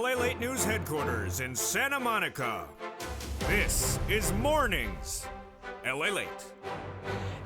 LALATE News Headquarters in Santa Monica. This is Mornings LALATE.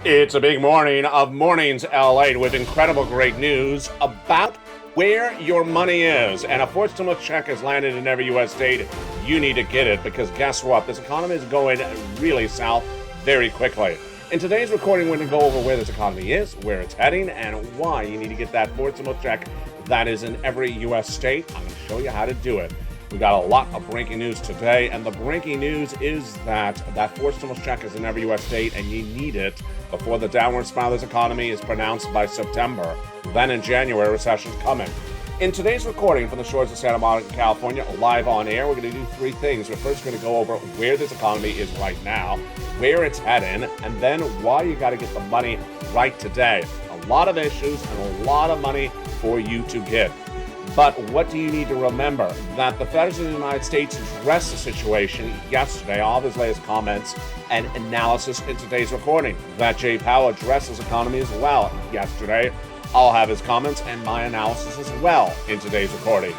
It's a big morning of Mornings LALATE with incredible great news about where your money is. And a fourth stimulus check has landed in every U.S. state. You need to get it because guess what? This economy is going really south very quickly. In today's recording, we're going to go over where this economy is, where it's heading, and why you need to get that fourth stimulus check that is in every U.S. state. I'm going to show you how to do it. We got a lot of breaking news today, and the breaking news is that fourth stimulus check is in every U.S. state, and you need it before the downward spiral of this economy is pronounced by September. Then in January, recession's coming. In today's recording from the shores of Santa Monica, California, live on air, we're going to do three things. We're first going to go over where this economy is right now, where it's heading, and then why you got to get the money right today. A lot of issues and a lot of money for you to get. But what do you need to remember? That the President of the United States addressed the situation yesterday, all of his latest comments and analysis in today's recording. That Jay Powell addressed his economy as well yesterday. I'll have his comments and my analysis as well in today's recording.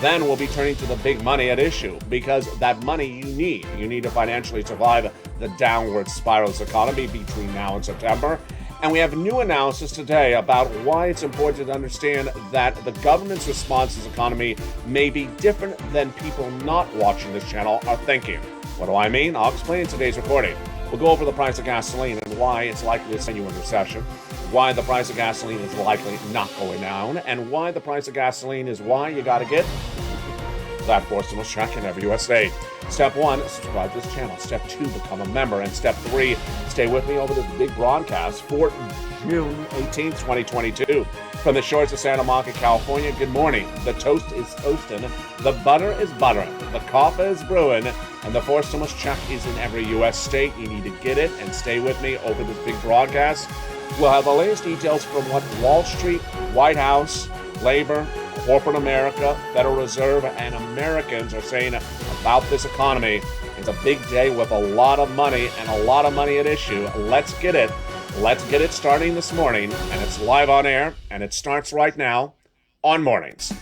Then we'll be turning to the big money at issue, because that money you need. You need to financially survive the downward spiral of this economy between now and September. And we have new analysis today about why it's important to understand that the government's response to this economy may be different than people not watching this channel are thinking. What do I mean? I'll explain in today's recording. We'll go over the price of gasoline and why it's likely to send you into recession, why the price of gasoline is likely not going down, and why the price of gasoline is why you got to get that fourth stimulus check in every U.S. state. Step 1, subscribe to this channel. Step 2, become a member. And Step 3, stay with me over this big broadcast for June 18th, 2022. From the shores of Santa Monica, California, good morning. The toast is toasting, the butter is buttering, the coffee is brewing, and the fourth stimulus check is in every U.S. state. You need to get it and stay with me over this big broadcast. We'll have the latest details from what Wall Street, White House, Labor, corporate America, Federal Reserve, and Americans are saying about this economy. It's a big day with a lot of money and a lot of money at issue. Let's get it. Let's get it starting this morning, and it's live on air, and it starts right now on Mornings.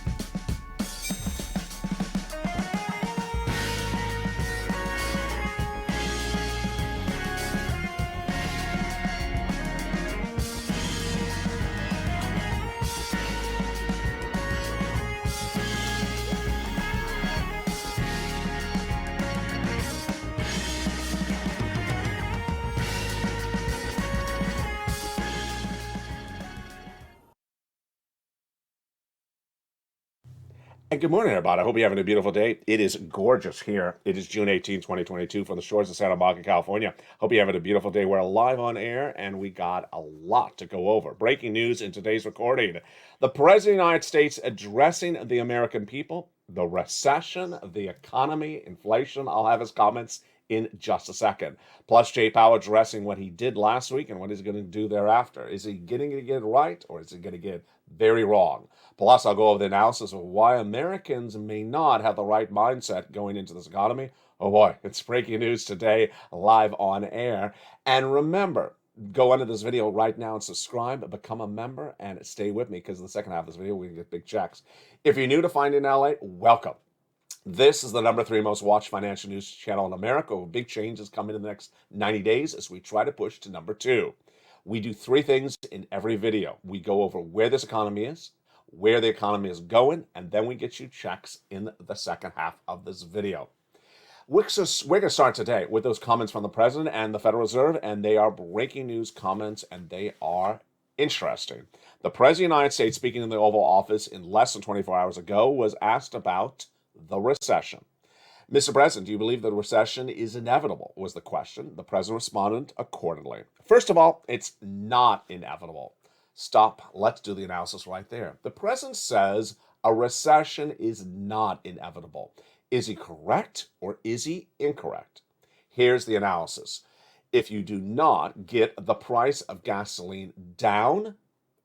And good morning, everybody. I hope you're having a beautiful day. It is gorgeous here. It is June 18, 2022 from the shores of Santa Monica, California. Hope you're having a beautiful day. We're live on air, and we got a lot to go over. Breaking news in today's recording. The President of the United States addressing the American people, the recession, the economy, inflation. I'll have his comments in just a second. Plus, Jay Powell addressing what he did last week and what he's going to do thereafter. Is he getting to get it right, or is he going to get very wrong? Plus, I'll go over the analysis of why Americans may not have the right mindset going into this economy. Oh boy, it's breaking news today, live on air. And remember, go into this video right now and subscribe, become a member, and stay with me, because in the second half of this video, we can get big checks. If you're new to Finding LA, welcome. This is the number 3 most watched financial news channel in America, with big changes coming in the next 90 days as we try to push to number 2. We do 3 things in every video. We go over where this economy is, where the economy is going, and then we get you checks in the second half of this video. We're going to start today with those comments from the President and the Federal Reserve, and they are breaking news comments, and they are interesting. The President of the United States, speaking in the Oval Office in less than 24 hours ago, was asked about the recession. Mr. President, do you believe the recession is inevitable? Was the question. The President responded accordingly. First of all, it's not inevitable. Stop. Let's do the analysis right there. The President says a recession is not inevitable. Is he correct or is he incorrect? Here's the analysis. If you do not get the price of gasoline down,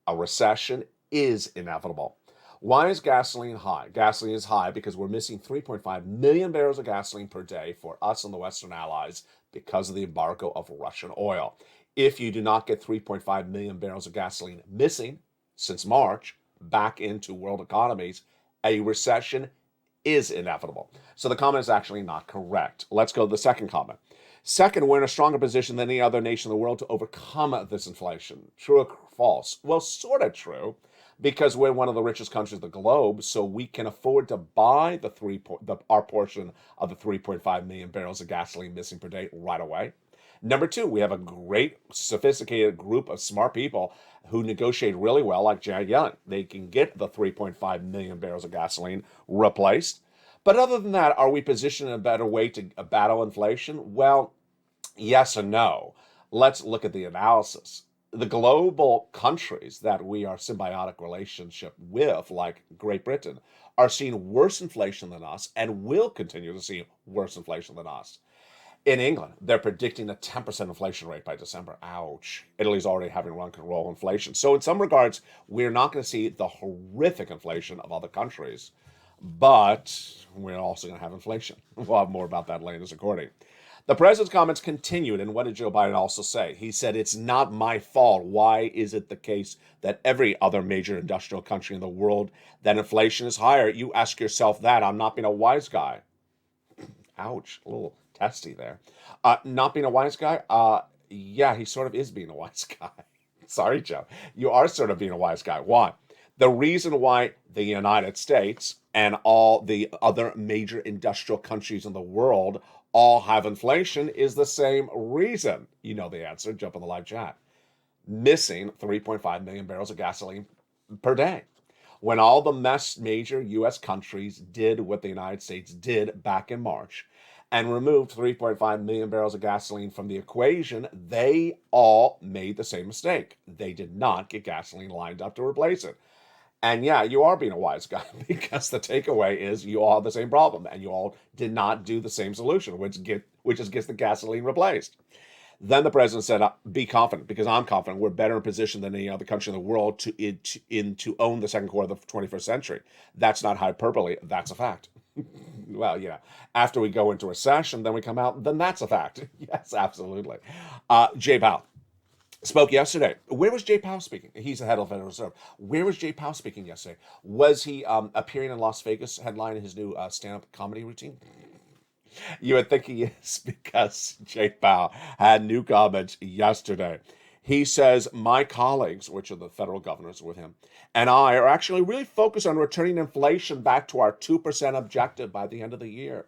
a recession is inevitable. Why is gasoline high? Gasoline is high because we're missing 3.5 million barrels of gasoline per day for us and the Western Allies because of the embargo of Russian oil. If you do not get 3.5 million barrels of gasoline missing since March back into world economies, a recession is inevitable. So the comment is actually not correct. Let's go to the second comment. Second, we're in a stronger position than any other nation in the world to overcome this inflation. True or false? Well, sort of true, because we're one of the richest countries of the globe, so we can afford to buy our portion of the 3.5 million barrels of gasoline missing per day right away. Number two, we have a great, sophisticated group of smart people who negotiate really well, like Janet Yellen. They can get the 3.5 million barrels of gasoline replaced. But other than that, are we positioned in a better way to battle inflation? Well, yes and no. Let's look at the analysis. The global countries that we are symbiotic relationship with, like Great Britain, are seeing worse inflation than us and will continue to see worse inflation than us. In England, they're predicting a 10% inflation rate by December. Ouch. Italy's already having run control inflation. So in some regards, we're not going to see the horrific inflation of other countries, but we're also going to have inflation. We'll have more about that later in this recording. The president's comments continued, and what did Joe Biden also say? He said, it's not my fault. Why is it the case that every other major industrial country in the world, that inflation is higher? You ask yourself that. I'm not being a wise guy. Ouch, a little testy there. Not being a wise guy? Yeah, he sort of is being a wise guy. Sorry, Joe. You are sort of being a wise guy. Why? The reason why the United States and all the other major industrial countries in the world all have inflation is the same reason. You know the answer. Jump on the live chat. Missing 3.5 million barrels of gasoline per day. When all the major U.S. countries did what the United States did back in March and removed 3.5 million barrels of gasoline from the equation, they all made the same mistake. They did not get gasoline lined up to replace it. And yeah, you are being a wise guy, because the takeaway is you all have the same problem and you all did not do the same solution, which is gets the gasoline replaced. Then the president said, be confident, because I'm confident we're better in position than any other country in the world to own the second quarter of the 21st century. That's not hyperbole. That's a fact. Well, after we go into recession, then we come out, then that's a fact. Yes, absolutely. Jay Powell spoke yesterday. Where was Jay Powell speaking? He's the head of the Federal Reserve. Where was Jay Powell speaking yesterday? Was he appearing in Las Vegas, headlining his new stand-up comedy routine? You would think he is, because Jay Powell had new comments yesterday. He says, my colleagues, which are the federal governors with him, and I are actually really focused on returning inflation back to our 2% objective by the end of the year.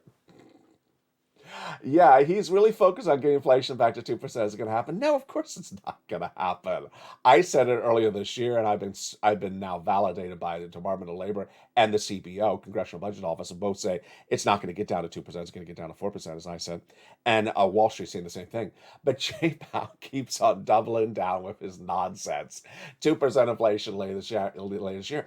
Yeah, he's really focused on getting inflation back to 2%. Is it going to happen? No, of course it's not going to happen. I said it earlier this year, and I've been now validated by the Department of Labor and the CBO, Congressional Budget Office, and both say it's not going to get down to 2%. It's going to get down to 4%, as I said. And Wall Street's saying the same thing. But Jay Powell keeps on doubling down with his nonsense. 2% inflation later this year.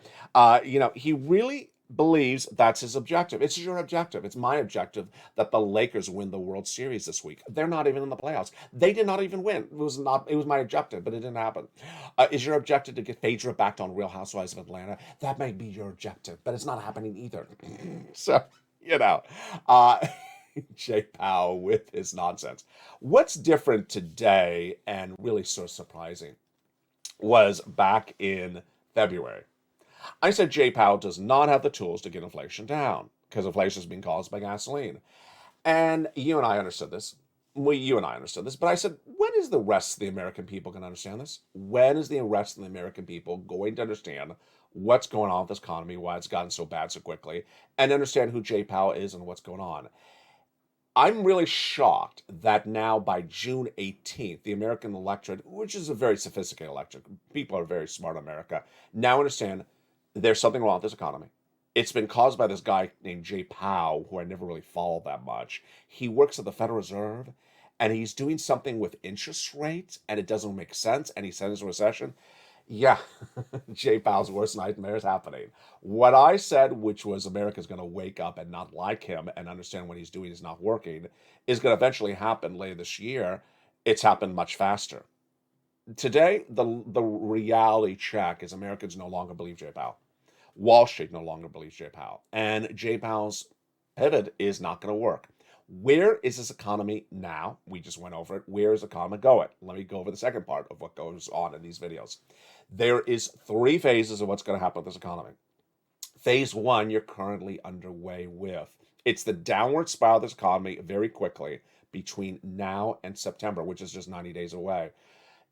He really believes that's his objective. It's your objective. It's my objective that the Lakers win the World Series this week. They're not even in the playoffs. They did not even win. It was my objective, but it didn't happen. Is your objective to get Phaedra back on Real Housewives of Atlanta? That may be your objective, but it's not happening either. So, Jay Powell with his nonsense. What's different today, and really so surprising, was back in February. I said Jay Powell does not have the tools to get inflation down, because inflation is being caused by gasoline. And you and I understood this. But I said, when is the rest of the American people going to understand this? When is the rest of the American people going to understand what's going on with this economy, why it's gotten so bad so quickly, and understand who Jay Powell is and what's going on? I'm really shocked that now by June 18th, the American electorate, which is a very sophisticated electorate, people are very smart in America, now understand there's something wrong with this economy. It's been caused by this guy named Jay Powell, who I never really followed that much. He works at the Federal Reserve, and he's doing something with interest rates, and it doesn't make sense, and he said it's a recession. Yeah, Jay Powell's worst nightmare is happening. What I said, which was America's going to wake up and not like him and understand what he's doing is not working, is going to eventually happen later this year. It's happened much faster. Today, the reality check is Americans no longer believe Jay Powell. Wall Street no longer believes Jay Powell. And Jay Powell's pivot is not going to work. Where is this economy now? We just went over it. Where is the economy going? Let me go over the second part of what goes on in these videos. There is 3 phases of what's going to happen with this economy. Phase one, you're currently underway with. It's the downward spiral of this economy very quickly between now and September, which is just 90 days away.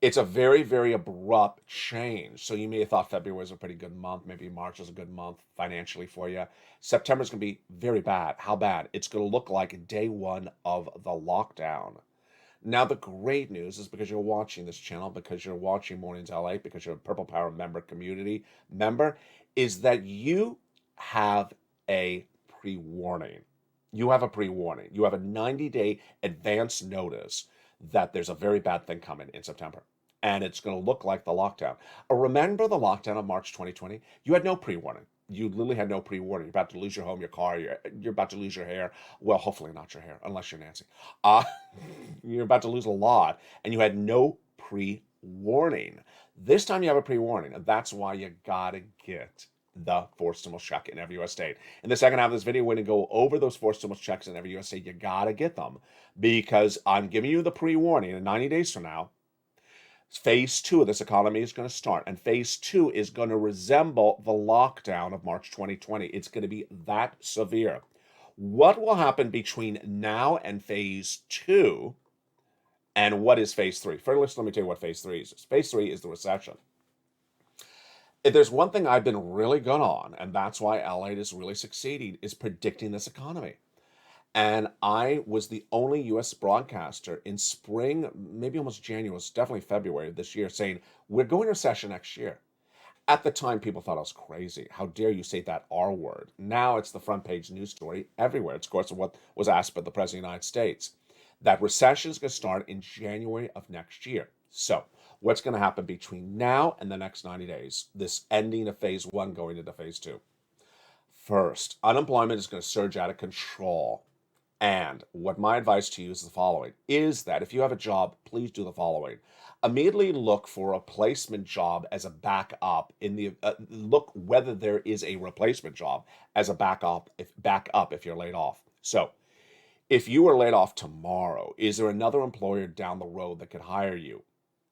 It's a very, very abrupt change. So you may have thought February was a pretty good month. Maybe March is a good month financially for you. September's going to be very bad. How bad? It's going to look like day one of the lockdown. Now, the great news is because you're watching this channel, because you're watching Mornings LA, because you're a Purple Power member community member, is that you have a pre-warning. You have a pre-warning. You have a 90-day advance notice that there's a very bad thing coming in September. And it's going to look like the lockdown. Remember the lockdown of March 2020? You had no pre-warning. You literally had no pre-warning. You're about to lose your home, your car, you're about to lose your hair. Well, hopefully not your hair, unless you're Nancy. Uh, you're about to lose a lot, and you had no pre-warning. This time you have a pre-warning, and that's why you gotta get the forced stimulus check in every U.S. state. In the second half of this video, we're going to go over those forced stimulus checks in every U.S. state. You gotta get them, because I'm giving you the pre-warning, and 90 days from now, phase two of this economy is going to start, and phase two is going to resemble the lockdown of March 2020. It's going to be that severe. What will happen between now and phase two, and what is phase three? First, let me tell you what phase three is. Phase three is the recession. If there's one thing I've been really good on, and that's why LALATE is really succeeding, is predicting this economy. And I was the only U.S. broadcaster in spring, maybe almost January, it was definitely February of this year, saying, we're going to recession next year. At the time, people thought I was crazy. How dare you say that R word? Now it's the front page news story everywhere. It's, of course, what was asked by the President of the United States. That recession is going to start in January of next year. So what's going to happen between now and the next 90 days, this ending of phase one going into phase two? First, unemployment is going to surge out of control. And what my advice to you is the following, is that if you have a job, please do the following. Immediately look for a replacement job as a backup look whether there is a replacement job as a backup if you're laid off. So if you were laid off tomorrow, is there another employer down the road that could hire you?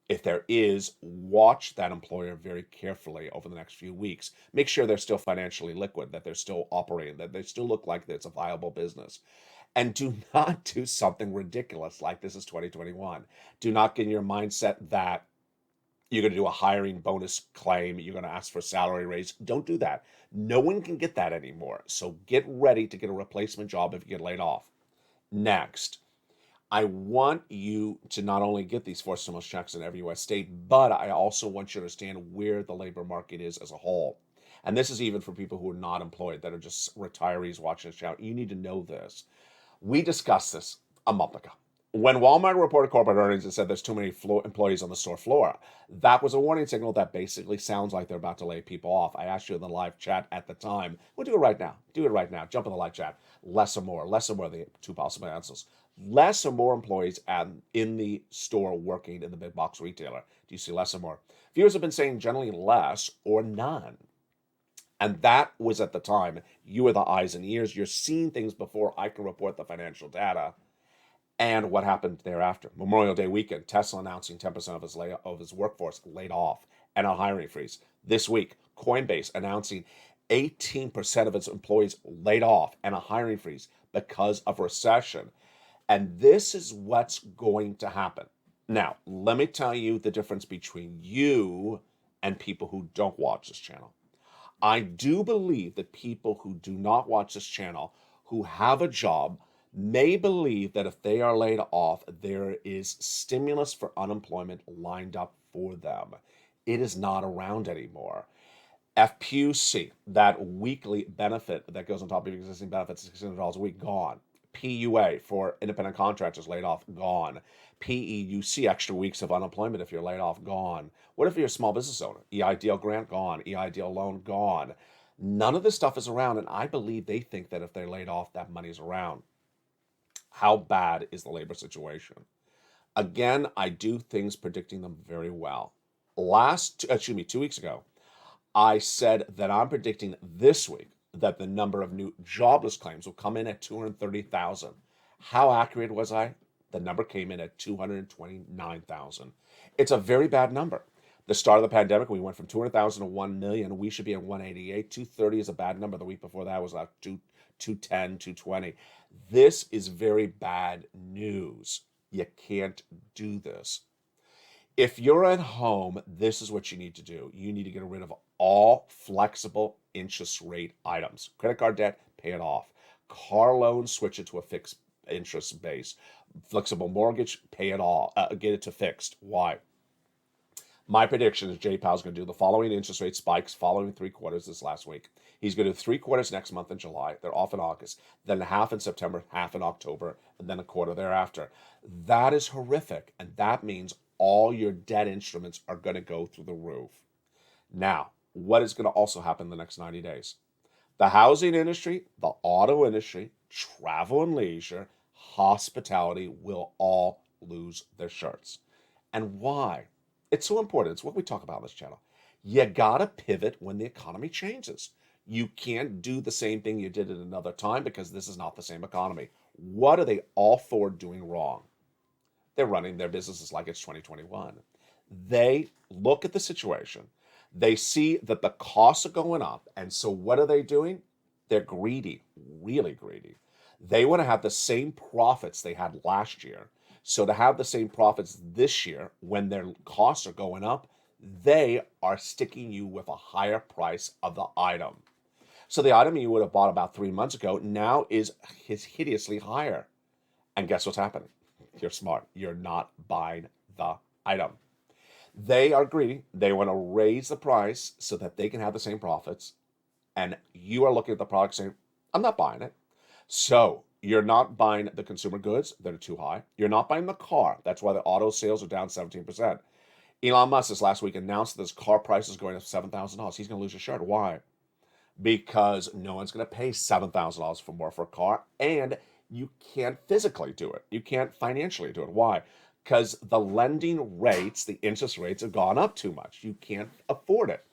If there is, watch that employer very carefully over the next few weeks. Make sure they're still financially liquid, that they're still operating, that they still look like it's a viable business. And do not do something ridiculous like this is 2021. Do not get in your mindset that you're going to do a hiring bonus claim, you're going to ask for a salary raise. Don't do that. No one can get that anymore. So get ready to get a replacement job if you get laid off. Next, I want you to not only get these forced stimulus checks in every U.S. state, but I also want you to understand where the labor market is as a whole. And this is even for people who are not employed, that are just retirees watching this channel. You need to know this. We discussed this a month ago. When Walmart reported corporate earnings and said there's too many employees on the store floor, that was a warning signal that basically sounds like they're about to lay people off. I asked you in the live chat at the time. We'll do it right now. Do it right now. Jump in the live chat. Less or more. Less or more are the two possible answers. Less or more employees in the store working in the big box retailer. Do you see less or more? Viewers have been saying generally less or none. And that was at the time. You are the eyes and ears. You're seeing things before I can report the financial data. And what happened thereafter? Memorial Day weekend, Tesla announcing 10% of his workforce laid off and a hiring freeze. This week, Coinbase announcing 18% of its employees laid off and a hiring freeze because of recession. And this is what's going to happen. Now, let me tell you the difference between you and people who don't watch this channel. I do believe that people who do not watch this channel, who have a job, may believe that if they are laid off, there is stimulus for unemployment lined up for them. It is not around anymore. FPUC, that weekly benefit that goes on top of existing benefits, $600 a week, gone. PUA for independent contractors laid off, gone. PEUC, extra weeks of unemployment if you're laid off, gone. What if you're a small business owner? EIDL grant, gone. EIDL loan, gone. None of this stuff is around, and I believe they think that if they're laid off, that money's around. How bad is the labor situation? Again, I do things predicting them very well. 2 weeks ago, I said that I'm predicting this week that the number of new jobless claims will come in at 230,000. How accurate was I? The number came in at 229,000. It's a very bad number. The start of the pandemic, we went from 200,000 to 1 million. We should be at 188. 230 is a bad number. The week before that was like 210, 220. This is very bad news. You can't do this. If you're at home, this is what you need to do. You need to get rid of all flexible interest rate items. Credit card debt, pay it off. Car loans, switch it to a fixed interest base. Flexible mortgage, pay it all. Get it to fixed. Why? My prediction is Jay Powell's going to do the following interest rate spikes following 3 quarters this last week. He's going to do 3 quarters next month in July. They're off in August. Then half in September, half in October, and then a quarter thereafter. That is horrific, and that means all your debt instruments are going to go through the roof. Now, what is going to also happen in the next 90 days? The housing industry, the auto industry, travel and leisure, hospitality will all lose their shirts. And why? It's so important. It's what we talk about on this channel. You gotta pivot when the economy changes. You can't do the same thing you did at another time because this is not the same economy. What are they all for doing wrong? They're running their businesses like it's 2021. They look at the situation. They see that the costs are going up. And so what are they doing? They're greedy, really greedy. They want to have the same profits they had last year. So to have the same profits this year when their costs are going up, they are sticking you with a higher price of the item. So the item you would have bought about 3 months ago now is hideously higher. And guess what's happening? You're smart. You're not buying the item. They are greedy. They want to raise the price so that they can have the same profits. And you are looking at the product saying, I'm not buying it. So you're not buying the consumer goods that are too high. You're not buying the car. That's why the auto sales are down 17%. Elon Musk this last week announced that his car price is going up $7,000. He's going to lose his shirt. Why? Because no one's going to pay $7,000 for more for a car, and you can't physically do it. You can't financially do it. Why? Because the lending rates, the interest rates have gone up too much. You can't afford it.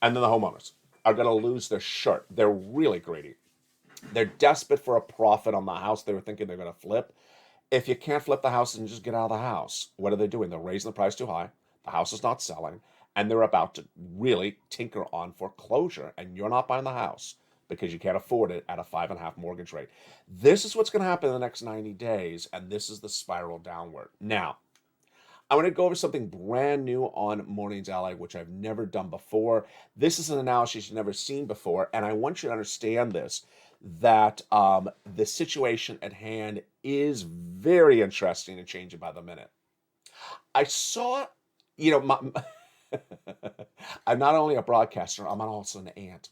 And then the homeowners are going to lose their shirt. They're really greedy. They're desperate for a profit on the house they were thinking they're going to flip. If you can't flip the house, then just get out of the house. What are they doing? They're raising the price too high. The house is not selling. And they're about to really tinker on foreclosure. And you're not buying the house because you can't afford it at a 5.5 mortgage rate. This is what's going to happen in the next 90 days. And this is the spiral downward. Now, I want to go over something brand new on Mornings Ally, which I've never done before. This is an analysis you've never seen before. And I want you to understand this, that the situation at hand is very interesting and changing by the minute. I saw, I'm not only a broadcaster, I'm also an aunt.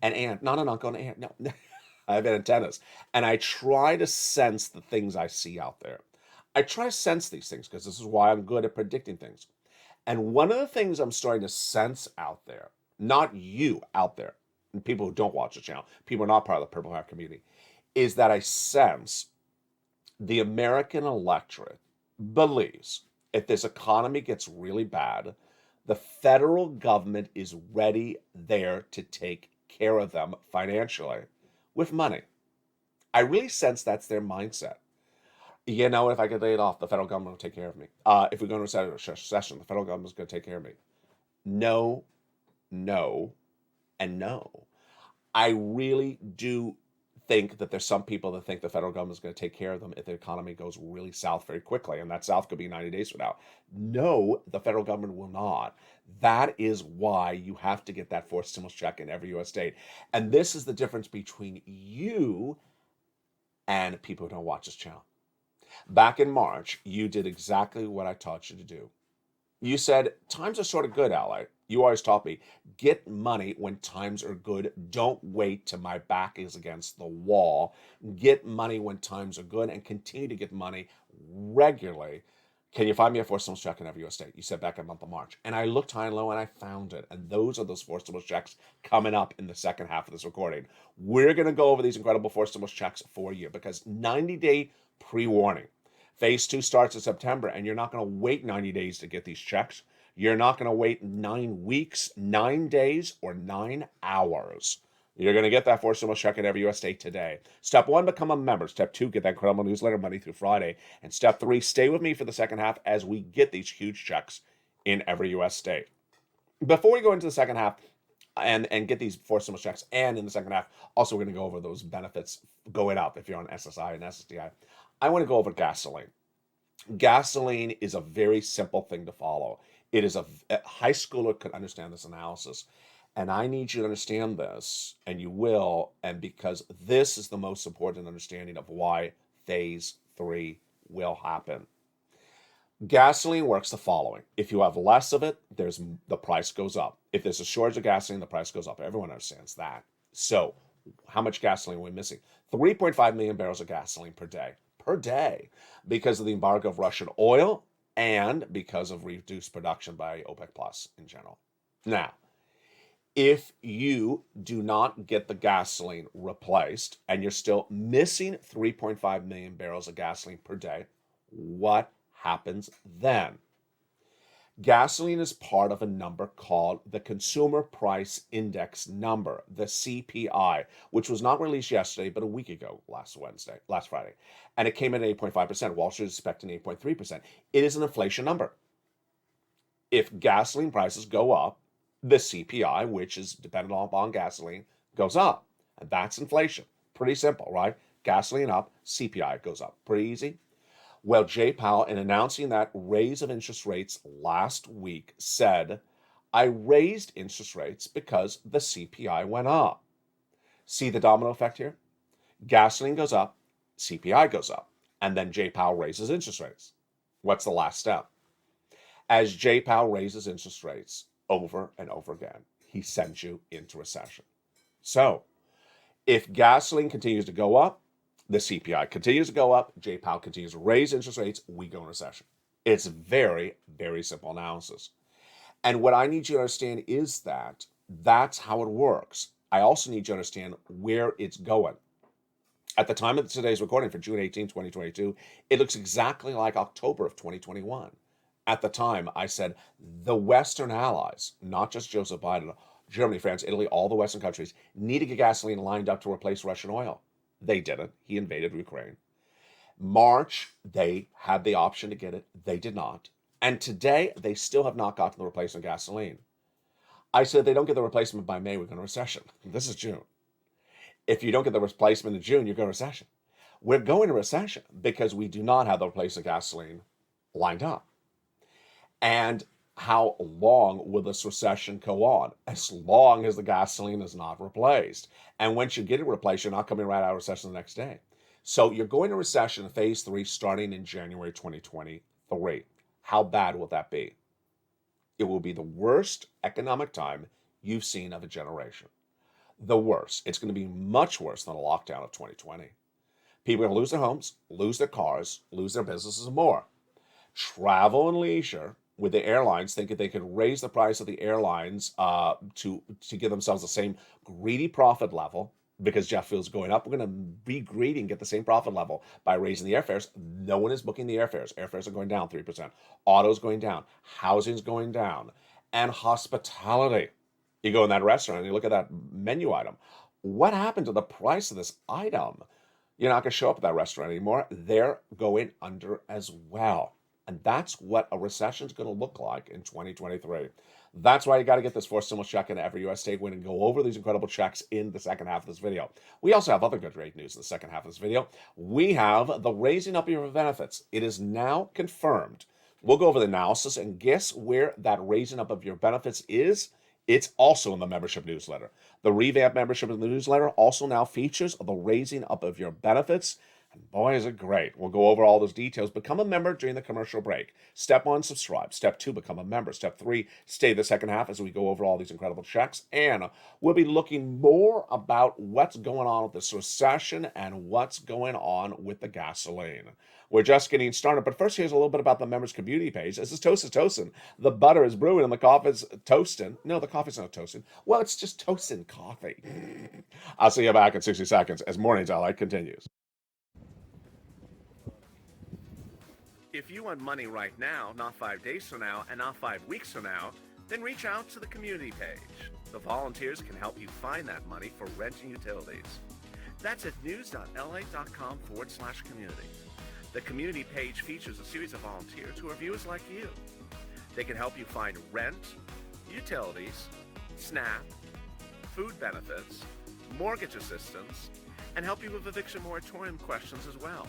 An aunt, not an uncle, an aunt. No, I have antennas. And I try to sense the things I see out there. I try to sense these things because this is why I'm good at predicting things. And one of the things I'm starting to sense out there, not you out there, and people who don't watch the channel, people who are not part of the Purple Hat community, is that I sense the American electorate believes if this economy gets really bad, the federal government is ready there to take care of them financially with money. I really sense that's their mindset. If I get laid off, the federal government will take care of me. If we go into a recession, the federal government is going to take care of me. No, and no. I really do think that there's some people that think the federal government is going to take care of them if the economy goes really south very quickly, and that south could be 90 days from now. No, the federal government will not. That is why you have to get that forced stimulus check in every U.S. state. And this is the difference between you and people who don't watch this channel. Back in March, you did exactly what I taught you to do. You said, times are sort of good, Ally. You always taught me, get money when times are good. Don't wait till my back is against the wall. Get money when times are good and continue to get money regularly. Can you find me a forced stimulus check in every U.S. state? You said back in the month of March. And I looked high and low and I found it. And those are those forced stimulus checks coming up in the second half of this recording. We're going to go over these incredible forced stimulus checks for you because 90-day pre-warning. Phase 2 starts in September, and you're not going to wait 90 days to get these checks. You're not going to wait 9 weeks, 9 days, or 9 hours. You're going to get that forced stimulus check in every U.S. state today. Step 1, become a member. Step 2, get that incredible newsletter Monday through Friday. And Step 3, stay with me for the second half as we get these huge checks in every U.S. state. Before we go into the second half and get these four stimulus checks, and in the second half, also we're going to go over those benefits going up if you're on SSI and SSDI. I want to go over gasoline. Gasoline is a very simple thing to follow. It is a high schooler could understand this analysis. And I need you to understand this, and you will, and because this is the most important understanding of why phase 3 will happen. Gasoline works the following. If you have less of it, the price goes up. If there's a shortage of gasoline, the price goes up. Everyone understands that. So how much gasoline are we missing? 3.5 million barrels of gasoline per day, because of the embargo of Russian oil and because of reduced production by OPEC Plus in general. Now, if you do not get the gasoline replaced and you're still missing 3.5 million barrels of gasoline per day, what happens then? Gasoline is part of a number called the Consumer Price Index number, the CPI, which was not released yesterday, but a week ago, last Friday. And it came in at 8.5%. Wall Street is expecting 8.3%. It is an inflation number. If gasoline prices go up, the CPI, which is dependent upon gasoline, goes up. And that's inflation. Pretty simple, right? Gasoline up, CPI goes up. Pretty easy. Well, Jay Powell, in announcing that raise of interest rates last week, said, I raised interest rates because the CPI went up. See the domino effect here? Gasoline goes up, CPI goes up, and then Jay Powell raises interest rates. What's the last step? As Jay Powell raises interest rates over and over again, he sends you into recession. So, if gasoline continues to go up, the CPI continues to go up, Jay Powell continues to raise interest rates, we go in recession. It's very, very simple analysis. And what I need you to understand is that that's how it works. I also need you to understand where it's going. At the time of today's recording for June 18, 2022, it looks exactly like October of 2021. At the time, I said the Western allies, not just Joseph Biden, Germany, France, Italy, all the Western countries, need to get gasoline lined up to replace Russian oil. They didn't. He invaded Ukraine. March, they had the option to get it. They did not. And today, they still have not gotten the replacement gasoline. I said, if they don't get the replacement by May, we're going to recession. This is June. If you don't get the replacement in June, you're going to recession. We're going to recession because we do not have the replacement gasoline lined up. And how long will this recession go on? As long as the gasoline is not replaced. And once you get it replaced, you're not coming right out of recession the next day. So you're going to recession in phase 3 starting in January 2023. How bad will that be? It will be the worst economic time you've seen of a generation. The worst. It's going to be much worse than a lockdown of 2020. People are going to lose their homes, lose their cars, lose their businesses, and more. Travel and leisure, with the airlines, thinking they could raise the price of the airlines to give themselves the same greedy profit level because jet fuel is going up. We're going to be greedy and get the same profit level by raising the airfares. No one is booking the airfares. Airfares are going down 3%. Auto's going down. Housing's going down. And hospitality. You go in that restaurant and you look at that menu item. What happened to the price of this item? You're not going to show up at that restaurant anymore. They're going under as well. And that's what a recession is going to look like in 2023. That's why you got to get this fourth stimulus check in every U.S. state. We're going to go over these incredible checks in the second half of this video. We also have other good great news in the second half of this video. We have the raising up of your benefits. It is now confirmed. We'll go over the analysis and guess where that raising up of your benefits is. It's also in the membership newsletter. The revamped membership in the newsletter also now features the raising up of your benefits. And boy, is it great. We'll go over all those details. Become a member during the commercial break. Step 1, subscribe. Step 2, become a member. Step 3, stay the second half as we go over all these incredible checks. And we'll be looking more about what's going on with this recession and what's going on with the gasoline. We're just getting started. But first, here's a little bit about the members community page. This is toasting. The butter is brewing and the coffee's toasting. No, the coffee's not toasting. Well, it's just toasting coffee. I'll see you back in 60 seconds as Mornings LA continues. If you want money right now, not 5 days from now, and not 5 weeks from now, then reach out to the community page. The volunteers can help you find that money for rent and utilities. That's at news.la.com/community. The community page features a series of volunteers who are viewers like you. They can help you find rent, utilities, SNAP, food benefits, mortgage assistance, and help you with eviction moratorium questions as well.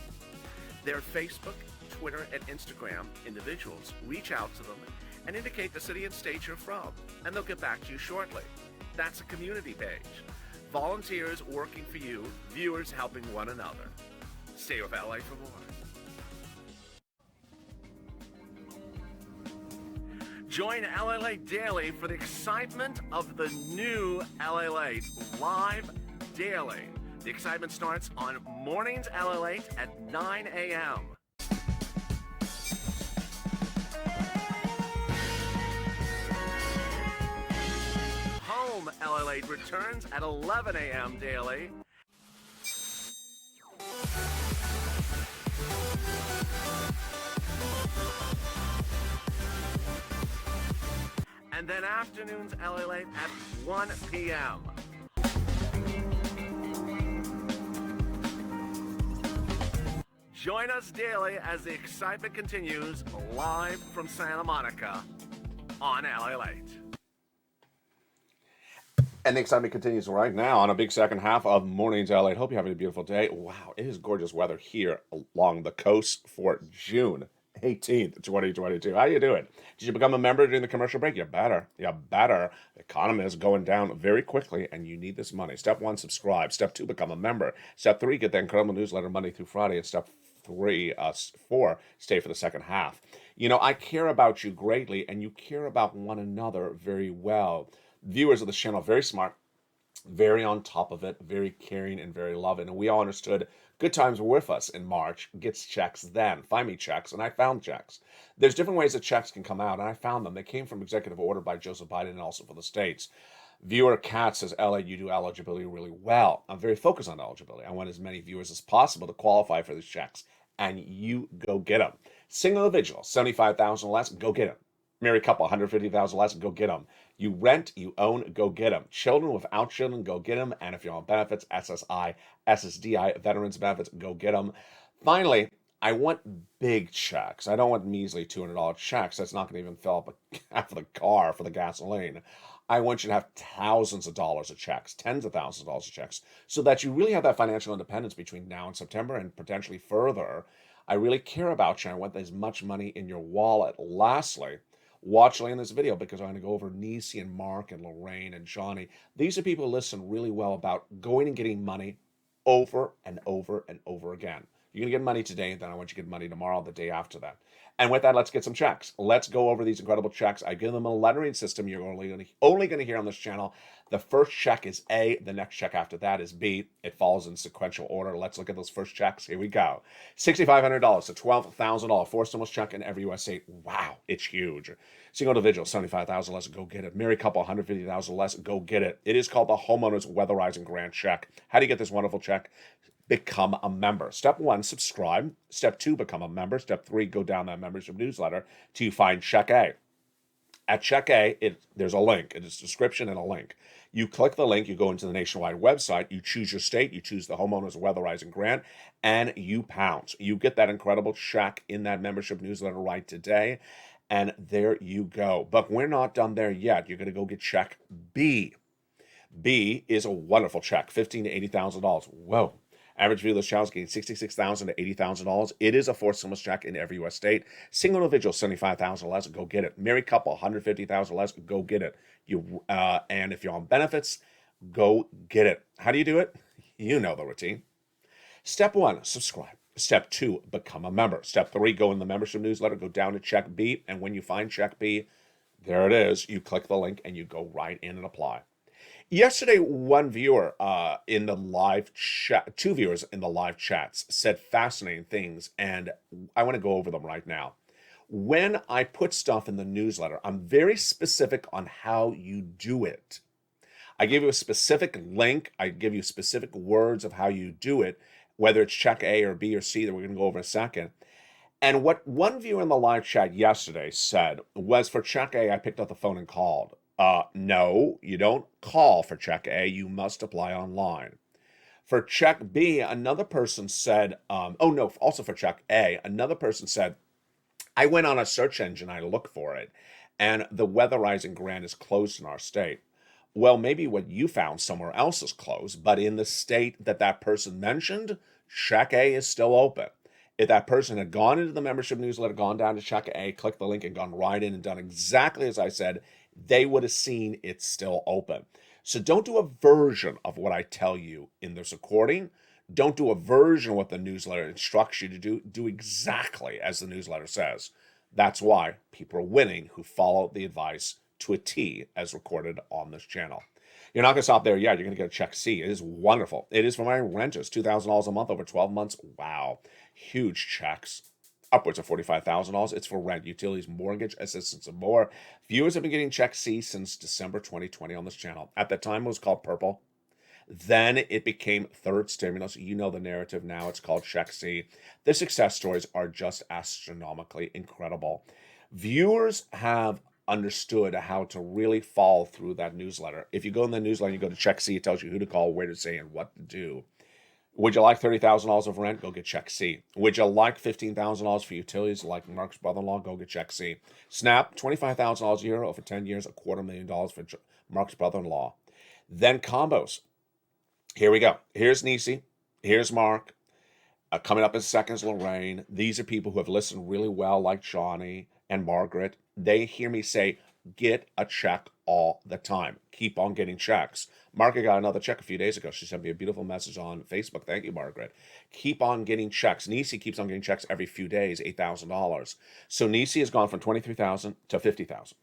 Their Facebook, Twitter, and Instagram individuals reach out to them and indicate the city and state you're from, and they'll get back to you shortly. That's a community page. Volunteers working for you, viewers helping one another. Stay with LA for more. Join LALATE Daily for the excitement of the new LALATE live daily. The excitement starts on Mornings LALATE at 9 a.m. Home LALATE returns at 11 a.m. daily. And then afternoons LALATE at 1 p.m. Join us daily as the excitement continues live from Santa Monica on LALATE. And the excitement continues right now on a big second half of Mornings LA. Hope you're having a beautiful day. Wow, it is gorgeous weather here along the coast for June 18th, 2022. How you doing? Did you become a member during the commercial break? You better. You better. The economy is going down very quickly, and you need this money. Step 1, subscribe. Step 2, become a member. Step 3, get the incredible newsletter Monday through Friday. And Step 4, stay for the second half. You know, I care about you greatly, and you care about one another very well. Viewers of the channel, very smart, very on top of it, very caring and very loving. And we all understood good times were with us in March. Gets checks then. Find me checks, and I found checks. There's different ways that checks can come out, and I found them. They came from executive order by Joseph Biden and also for the states. Viewer Cat says, LA, you do eligibility really well. I'm very focused on eligibility. I want as many viewers as possible to qualify for these checks, and you go get them. Single individual, 75,000 less, go get them. Married couple, 150,000 less, go get them. You rent, you own, go get them. Children without children, go get them. And if you're on benefits, SSI, SSDI, veterans benefits, go get them. Finally, I want big checks. I don't want measly $200 checks. That's not going to even fill up half of the car for the gasoline. I want you to have thousands of dollars of checks, tens of thousands of dollars of checks, so that you really have that financial independence between now and September and potentially further. I really care about you. I want as much money in your wallet. Lastly, watch later in this video because I'm going to go over Nisi and Mark and Lorraine and Johnny. These are people who listen really well about going and getting money over and over and over again. You're going to get money today, then I want you to get money tomorrow, the day after that. And with that, let's get some checks. Let's go over these incredible checks. I give them a lettering system you're only going to hear on this channel. The first check is A. The next check after that is B. It follows in sequential order. Let's look at those first checks. Here we go. $6,500 to $12,000 four stimulus check in every U.S. state. Wow, it's huge. Single individual, 75,000 less, go get it. Married couple, 150,000 less, go get it. It is called the Homeowners Weatherizing Grant Check. How do you get this wonderful check? Become a member. Step 1, subscribe. Step 2, become a member. Step 3, go down that membership newsletter till you find Check A. At Check A, there's a link. It's a description and a link. You click the link, you go into the nationwide website, you choose your state, you choose the Homeowners Weatherizing Grant, and you pounce. You get that incredible check in that membership newsletter right today, and there you go. But we're not done there yet. You're going to go get Check B. B is a wonderful check, $15,000 to $80,000. Whoa. Average view of this channel is getting $66,000 to $80,000. It is a fourth stimulus check in every U.S. state. Single individual, $75,000 less, go get it. Married couple, $150,000 less, go get it. And if you're on benefits, go get it. How do you do it? You know the routine. Step 1, subscribe. Step 2, become a member. Step 3, go in the membership newsletter, go down to Check B, and when you find Check B, there it is. You click the link and you go right in and apply. Yesterday, one viewer in the live chat, two viewers in the live chats said fascinating things, and I want to go over them right now. When I put stuff in the newsletter, I'm very specific on how you do it. I give you a specific link. I give you specific words of how you do it, whether it's Check A or B or C that we're going to go over in a second. And what one viewer in the live chat yesterday said was, for Check A, I picked up the phone and called. No, you don't call for Check A. You must apply online. For Check B, another person said, also for Check A, another person said, I went on a search engine, I looked for it, and the weatherizing grant is closed in our state. Well, maybe what you found somewhere else is closed, but in the state that that person mentioned, Check A is still open. If that person had gone into the membership newsletter, gone down to Check A, clicked the link, and gone right in and done exactly as I said, they would have seen it's still open. So don't do a version of what I tell you in this recording. Don't do a version of what the newsletter instructs you to do. Do exactly as the newsletter says. That's why people are winning who follow the advice to a T as recorded on this channel. You're not going to stop there yet. You're going to get a check C. It is wonderful. It is for my renters, $2,000 a month over 12 months. Wow. Huge checks. Upwards of $45,000. It's for rent, utilities, mortgage assistance, and more. Viewers have been getting check C since December 2020 on this channel. At the time, it was called Purple. Then it became Third Stimulus. You know the narrative now. It's called Check C. The success stories are just astronomically incredible. Viewers have understood how to really follow through that newsletter. If you go in the newsletter, you go to Check C, it tells you who to call, where to say, and what to do. Would you like $30,000 of rent? Go get Check C. Would you like $15,000 for utilities like Mark's brother-in-law? Go get Check C. Snap, $25,000 a year over 10 years, $250,000 for Mark's brother-in-law. Then combos. Here we go. Here's Nisi. Here's Mark. Coming up in seconds, Lorraine. These are people who have listened really well, like Johnny and Margaret. They hear me say, get a check all the time. Keep on getting checks. Margaret got another check a few days ago. She sent me a beautiful message on Facebook. Thank you, Margaret. Keep on getting checks. Nisi keeps on getting checks every few days, $8,000. So Nisi has gone from $23,000 to $50,000.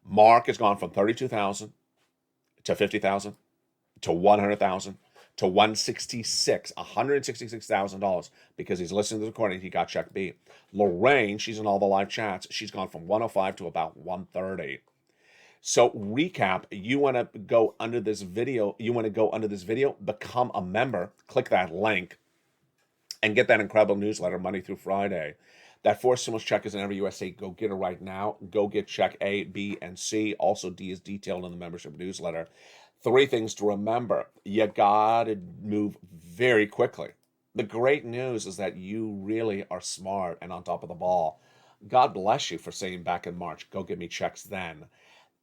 Mark has gone from $32,000 to $50,000 to $100,000 to $166,000 because he's listening to the recording. He got check B. Lorraine, she's in all the live chats. She's gone from 105 to about 130. So recap, you want to go under this video. Become a member. Click that link and get that incredible newsletter Monday through Friday. That 4 stimulus check is in every USA. Go get it right now. Go get check A, B, and C. Also, D is detailed in the membership newsletter. 3 things to remember. You got to move very quickly. The great news is that you really are smart and on top of the ball. God bless you for saying back in March, go get me checks then.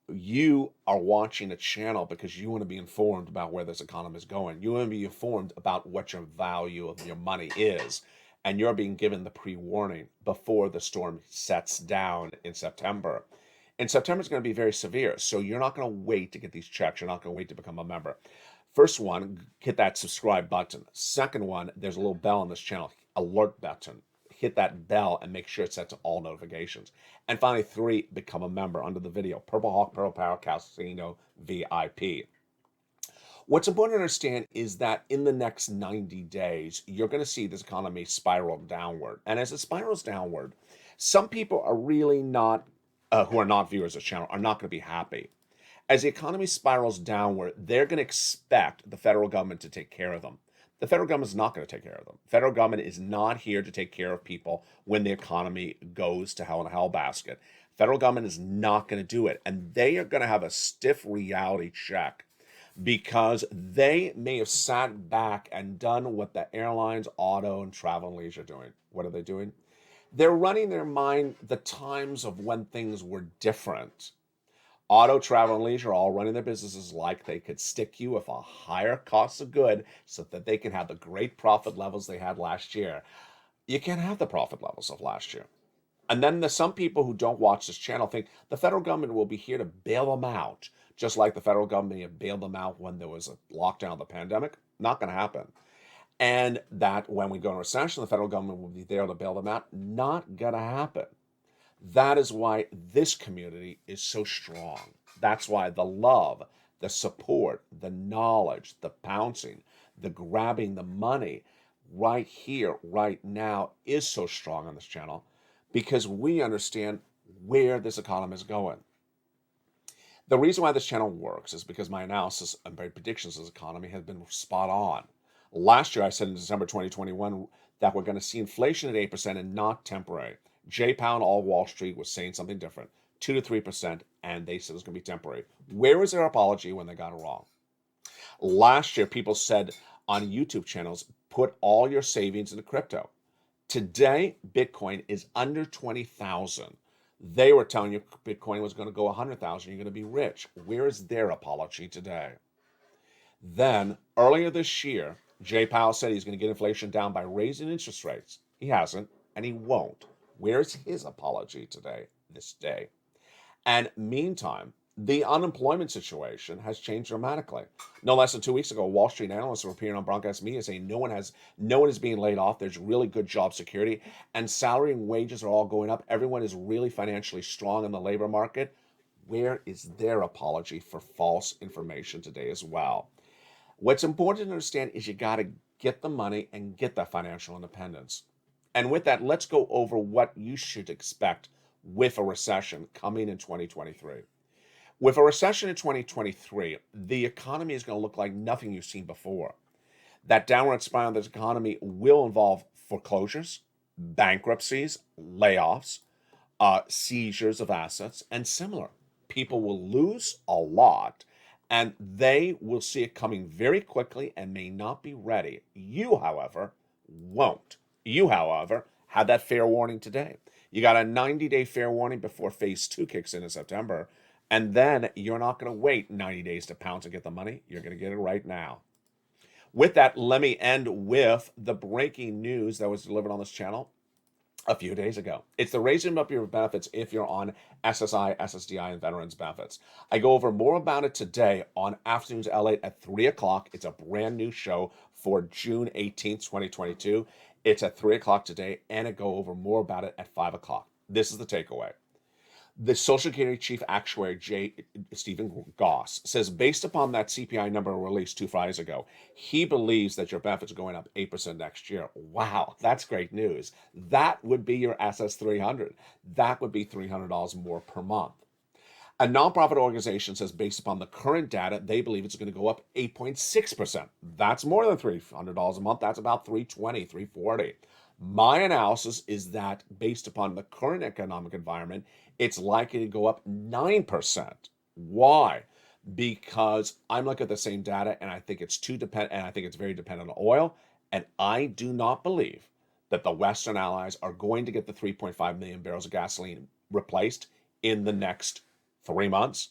You are watching a channel because you want to be informed about where this economy is going. You want to be informed about what your value of your money is. And you're being given the pre-warning before the storm sets down in September. And September is going to be very severe. So you're not going to wait to get these checks. You're not going to wait to become a member. First one, hit that subscribe button. Second one, there's a little bell on this channel, alert button. Hit that bell and make sure it's set to all notifications. And finally, 3, become a member under the video. Purple Hawk, Pearl Power, Casino, VIP. What's important to understand is that in the next 90 days, you're going to see this economy spiral downward. And as it spirals downward, some people are really not, who are not viewers of the channel, are not going to be happy. As the economy spirals downward, they're going to expect the federal government to take care of them. The federal government is not going to take care of them. The federal government is not here to take care of people when the economy goes to hell in a hell basket. Federal government is not going to do it. And they are going to have a stiff reality check because they may have sat back and done what the airlines, auto, and travel and leisure are doing. What are they doing? They're running their mind the times of when things were different. Auto, travel, and leisure are all running their businesses like they could stick you with a higher cost of good so that they can have the great profit levels they had last year. You can't have the profit levels of last year. And then there's some people who don't watch this channel think the federal government will be here to bail them out, just like the federal government had bailed them out when there was a lockdown of the pandemic. Not going to happen. And that when we go into recession, the federal government will be there to bail them out. Not going to happen. That is why this community is so strong. That's why the love, the support, the knowledge, the pouncing, the grabbing the money right here, right now is so strong on this channel because we understand where this economy is going. The reason why this channel works is because my analysis and my predictions of this economy have been spot on. Last year, I said in December 2021 that we're going to see inflation at 8% and not temporary. Jay Powell, all Wall Street, was saying something different, 2 to 3%, and they said it was going to be temporary. Where was their apology when they got it wrong? Last year, people said on YouTube channels, put all your savings into crypto. Today, Bitcoin is under 20,000. They were telling you Bitcoin was going to go 100,000. You're going to be rich. Where is their apology today? Then, earlier this year, Jay Powell said he's going to get inflation down by raising interest rates. He hasn't, and he won't. Where's his apology today, this day? And meantime, the unemployment situation has changed dramatically. No less than 2 weeks ago, Wall Street analysts were appearing on broadcast media saying no one is being laid off. There's really good job security, and salary and wages are all going up. Everyone is really financially strong in the labor market. Where is their apology for false information today as well? What's important to understand is you got to get the money and get that financial independence. And with that, let's go over what you should expect with a recession coming in 2023. With a recession in 2023, the economy is going to look like nothing you've seen before. That downward spiral of this economy will involve foreclosures, bankruptcies, layoffs, seizures of assets, and similar. People will lose a lot, and they will see it coming very quickly and may not be ready. You, however, won't. You, however, had that fair warning today. You got a 90-day fair warning before phase 2 kicks in September, and then you're not going to wait 90 days to pounce and get the money. You're going to get it right now. With that, let me end with the breaking news that was delivered on this channel a few days ago. It's the raising up your benefits if you're on SSI, SSDI, and veterans benefits. I go over more about it today on Afternoons LATE at 3 o'clock. It's a brand new show for June 18th, 2022. It's at 3 o'clock today, and I go over more about it at 5 o'clock. This is the takeaway. The Social Security Chief Actuary, Stephen Goss, says based upon that CPI number released 2 Fridays ago, he believes that your benefits are going up 8% next year. Wow, that's great news. That would be your SS 300. That would be $300 more per month. A nonprofit organization says based upon the current data, they believe it's going to go up 8.6%. That's more than $300 a month. That's about $320, $340. My analysis is that based upon the current economic environment, it's likely to go up 9%. Why? Because I'm looking at the same data, and I think it's very dependent on oil, and I do not believe that the Western allies are going to get the 3.5 million barrels of gasoline replaced in the next 3 months.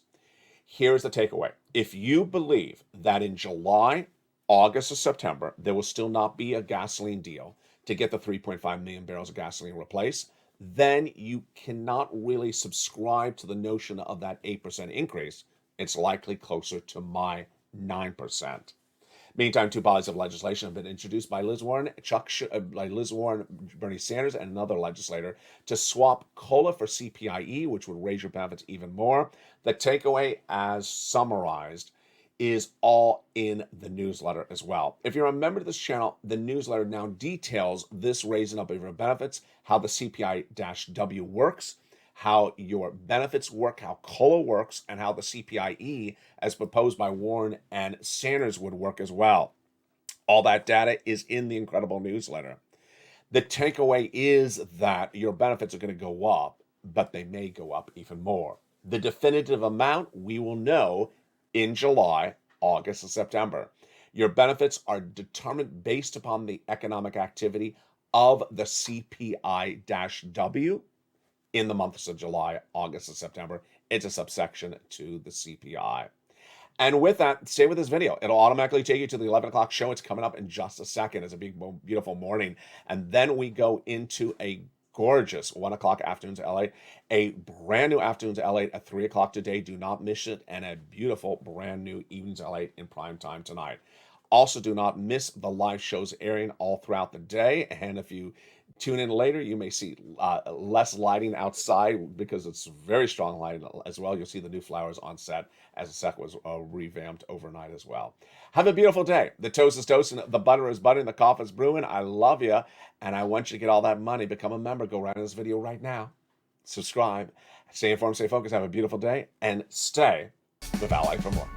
Here's the takeaway. If you believe that in July, August, or September, there will still not be a gasoline deal to get the 3.5 million barrels of gasoline replaced, then you cannot really subscribe to the notion of that 8% increase. It's likely closer to my 9%. Meantime, 2 bodies of legislation have been introduced by Liz Warren, Bernie Sanders, and another legislator to swap COLA for CPIE, which would raise your benefits even more. The takeaway, as summarized, is all in the newsletter as well. If you're a member of this channel, the newsletter now details this raising up of your benefits, how the CPI-W works, how your benefits work, how COLA works, and how the CPIE, as proposed by Warren and Sanders, would work as well. All that data is in the incredible newsletter. The takeaway is that your benefits are going to go up, but they may go up even more. The definitive amount we will know in July, August, and September. Your benefits are determined based upon the economic activity of the CPI-W in the months of July, August, and September. It's a subsection to the CPI. And with that, stay with this video. It'll automatically take you to the 11 o'clock show. It's coming up in just a second. It's a big, beautiful morning. And then we go into a gorgeous 1 o'clock Afternoons LA, a brand new Afternoons LA at 3 o'clock today. Do not miss it. And a beautiful brand new Evenings LA in prime time tonight. Also, do not miss the live shows airing all throughout the day. And if you tune in later, you may see less lighting outside because it's very strong lighting as well. You'll see the new flowers on set as the set was revamped overnight as well. Have a beautiful day. The toast is toasting, the butter is buttering, the coffee is brewing. I love you, and I want you to get all that money. Become a member. Go right in this video right now. Subscribe. Stay informed, stay focused. Have a beautiful day, and stay with Ally for more.